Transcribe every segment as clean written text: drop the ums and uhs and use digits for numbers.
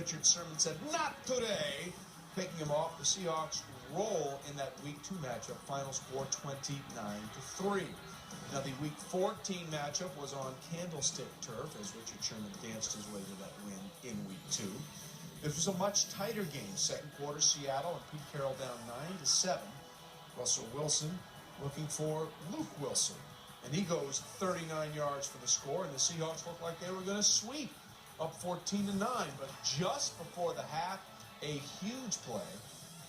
Richard Sherman said, "Not today." Picking him off, the Seahawks roll in that Week 2 matchup. Final score 29-3. Now, the Week 14 matchup was on Candlestick turf as Richard Sherman danced his way to that win in Week 2. This was a much tighter game. Second quarter, Seattle and Pete Carroll down 9-7. Russell Wilson looking for Luke Wilson. And he goes 39 yards for the score, and the Seahawks looked like they were going to sweep up 14-9. But just before the half, a huge play.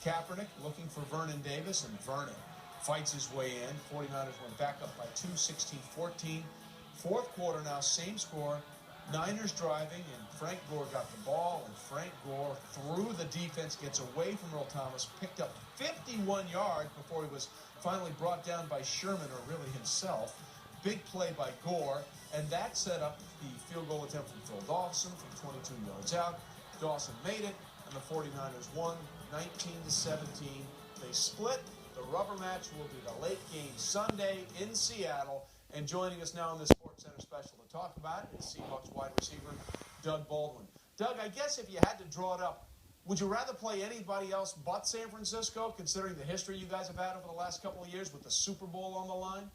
Kaepernick looking for Vernon Davis, and Vernon fights his way in. 49ers went back up by 2, 16-14. Fourth quarter now, same score. Niners driving, and Frank Gore got the ball, and Frank Gore through the defense, gets away from Earl Thomas, picked up 51 yards before he was finally brought down by Sherman, or really himself. Big play by Gore, and that set up the field goal attempt from Phil Dawson from 22 yards out. Dawson made it, and the 49ers won 19-17. They split. The rubber match will be the late game Sunday in Seattle. And joining us now in this Sports Center special to talk about it is Seahawks wide receiver Doug Baldwin. Doug, I guess if you had to draw it up, would you rather play anybody else but San Francisco, considering the history you guys have had over the last couple of years with the Super Bowl on the line?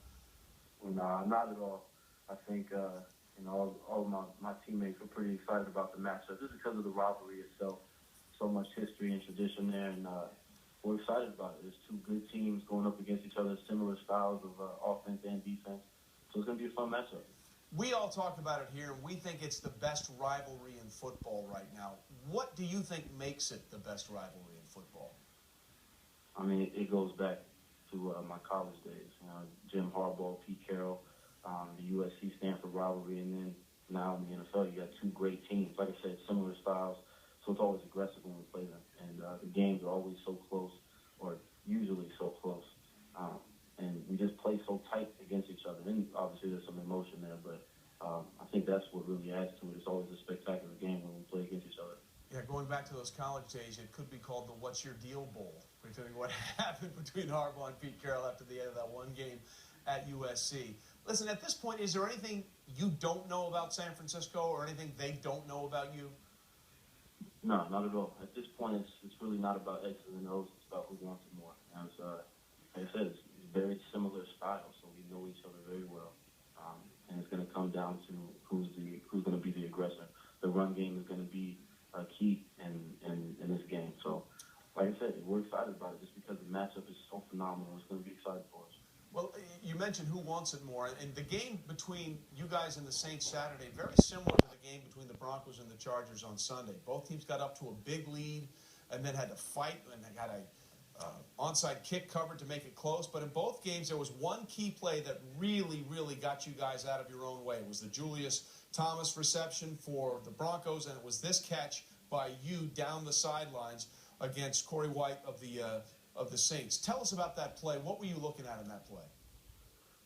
No, not at all. I think all of my teammates were pretty excited about the matchup just because of the rivalry itself. So much history and tradition there, and we're excited about it. There's two good teams going up against each other, similar styles of offense and defense. So it's going to be a fun matchup. We all talk about it here, and we think it's the best rivalry in football right now. What do you think makes it the best rivalry in football? I mean, it goes back to my college days. Jim Harbaugh, Pete Carroll, the USC-Stanford rivalry, and then now in the NFL, you got two great teams. Like I said, similar styles, so it's always aggressive when we play them. And the games are always so close, or usually so close. And we just play so tight against each other. And obviously there's some emotion there, but I think that's what really adds to it. It's always a spectacular game when we play against each other. Yeah, going back to those college days, it could be called the What's Your Deal Bowl, considering what happened between Harbaugh and Pete Carroll after the end of that one game at USC. Listen, at this point, is there anything you don't know about San Francisco or anything they don't know about you? No, not at all. At this point, it's really not about X's and O's. It's about who wants it more. And it's, like I said, it's very similar styles, so we know each other very well. And it's going to come down to who's going to be the aggressor. The run game is going to be key in this game. So, like I said, we're excited about it just because the matchup is so phenomenal. It's going to be exciting for us. Well, you mentioned who wants it more, and the game between you guys and the Saints Saturday, very similar to the game between the Broncos and the Chargers on Sunday. Both teams got up to a big lead and then had to fight, and they got a onside kick covered to make it close. But in both games, there was one key play that really, really got you guys out of your own way. It was the Julius Thomas reception for the Broncos, and it was this catch by you down the sidelines against Corey White of the Saints. Tell us about that play. What were you looking at in that play?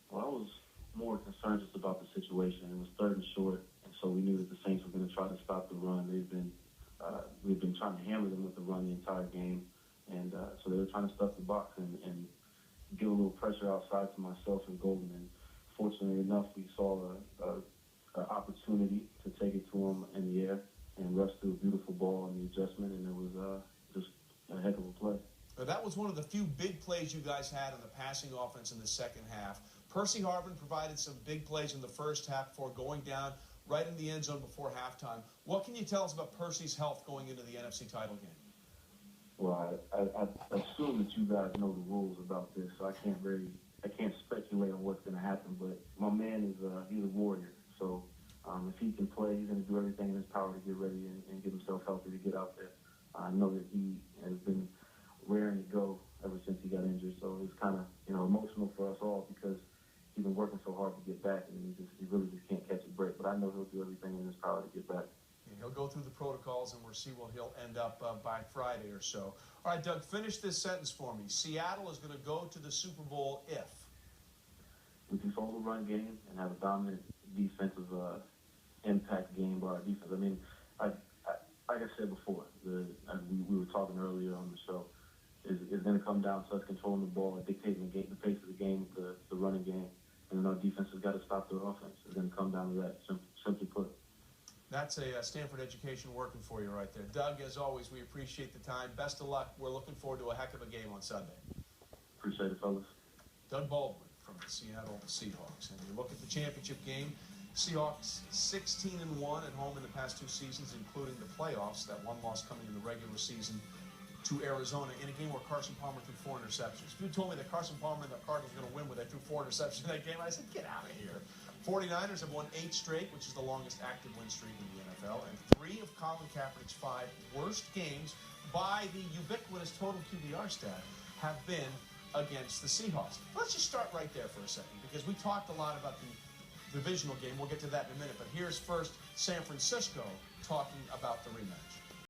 Well, I was more concerned just about the situation. It was 3rd and short, and so we knew that the Saints were going to try to stop the run. We've been trying to hammer them with the run the entire game, and so they were trying to stuff the box and give a little pressure outside to myself and Golden. And fortunately enough, we saw an opportunity to take it to him in the air and rush through a beautiful ball in the adjustment, and it was just a heck of a play. That was one of the few big plays you guys had in the passing offense in the second half. Percy Harvin provided some big plays in the first half before going down right in the end zone before halftime. What can you tell us about Percy's health going into the NFC title game? Well, I assume that you guys know the rules about this, so I can't speculate on what's going to happen. But my man he's a warrior, so if he can play, he's going to do everything in his power to get ready and get himself healthy to get out there. I know that he has been raring to go ever since he got injured, so it's kind of emotional for us all because he's been working so hard to get back, and he really just can't catch a break. But I know he'll do everything in his power to get back. Yeah, he'll go through the protocols, and we'll see where he'll end up by Friday or so. All right, Doug, finish this sentence for me. Seattle is going to go to the Super Bowl if we control the run game and have a dominant defensive impact game by our defense. I mean, like I said before, we were talking earlier on the show, is going to come down to us controlling the ball and dictating the pace of the game, the running game. And our defense has got to stop their offense. It's going to come down to that, simply put. That's a Stanford education working for you right there. Doug, as always, we appreciate the time. Best of luck. We're looking forward to a heck of a game on Sunday. Appreciate it, fellas. Doug Baldwin from the Seattle Seahawks. And you look at the championship game, Seahawks 16-1 at home in the past 2 seasons, including the playoffs, that one loss coming in the regular season to Arizona in a game where Carson Palmer threw 4 interceptions. If you told me that Carson Palmer and the Cardinals were going to win when they threw 4 interceptions in that game, I said, get out of here. 49ers have won 8 straight, which is the longest active win streak in the NFL, and 3 of Colin Kaepernick's 5 worst games by the ubiquitous total QBR stat have been against the Seahawks. Let's just start right there for a second, because we talked a lot about the divisional game. We'll get to that in a minute, but here's first San Francisco talking about the rematch.